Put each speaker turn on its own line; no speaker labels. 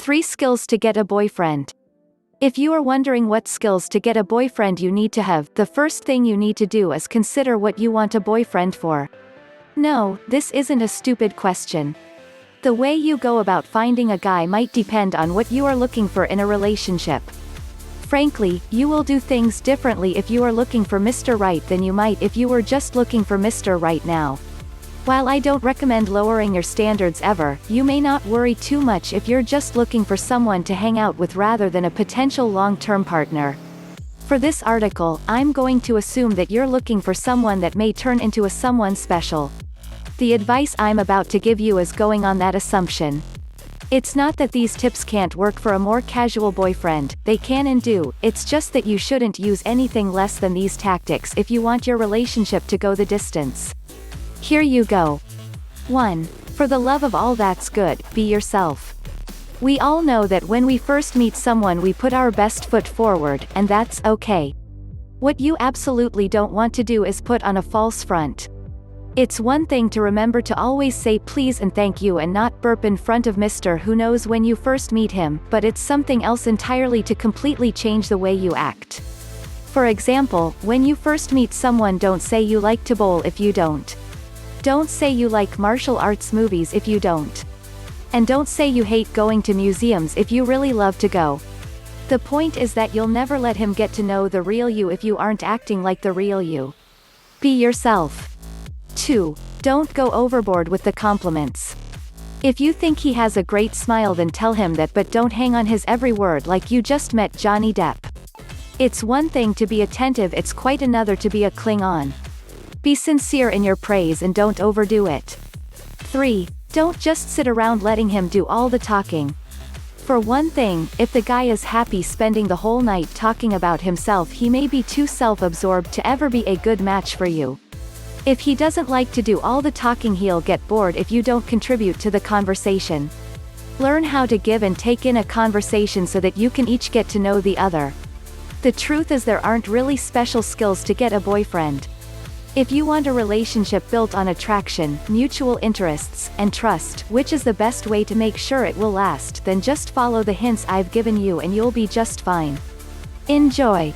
3 skills to get a boyfriend. If you are wondering what skills to get a boyfriend you need to have, the first thing you need to do is consider what you want a boyfriend for. No, this isn't a stupid question. The way you go about finding a guy might depend on what you are looking for in a relationship. Frankly, you will do things differently if you are looking for Mr. Right than you might if you were just looking for Mr. Right now. While I don't recommend lowering your standards ever, you may not worry too much if you're just looking for someone to hang out with rather than a potential long-term partner. For this article, I'm going to assume that you're looking for someone that may turn into a someone special. The advice I'm about to give you is going on that assumption. It's not that these tips can't work for a more casual boyfriend, they can and do, it's just that you shouldn't use anything less than these tactics if you want your relationship to go the distance. Here you go. 1. For the love of all that's good, be yourself. We all know that when we first meet someone we put our best foot forward, and that's okay. What you absolutely don't want to do is put on a false front. It's one thing to remember to always say please and thank you and not burp in front of Mr. Who knows when you first meet him, but it's something else entirely to completely change the way you act. For example, when you first meet someone, don't say you like to bowl if you don't. Don't say you like martial arts movies if you don't. And don't say you hate going to museums if you really love to go. The point is that you'll never let him get to know the real you if you aren't acting like the real you. Be yourself. 2. Don't go overboard with the compliments. If you think he has a great smile, then tell him that, but don't hang on his every word like you just met Johnny Depp. It's one thing to be attentive, it's quite another to be a cling-on. Be sincere in your praise and don't overdo it. 3. Don't just sit around letting him do all the talking. For one thing, if the guy is happy spending the whole night talking about himself, he may be too self-absorbed to ever be a good match for you. If he doesn't like to do all the talking, he'll get bored if you don't contribute to the conversation. Learn how to give and take in a conversation so that you can each get to know the other. The truth is, there aren't really special skills to get a boyfriend. If you want a relationship built on attraction, mutual interests, and trust, which is the best way to make sure it will last, then just follow the hints I've given you and you'll be just fine. Enjoy!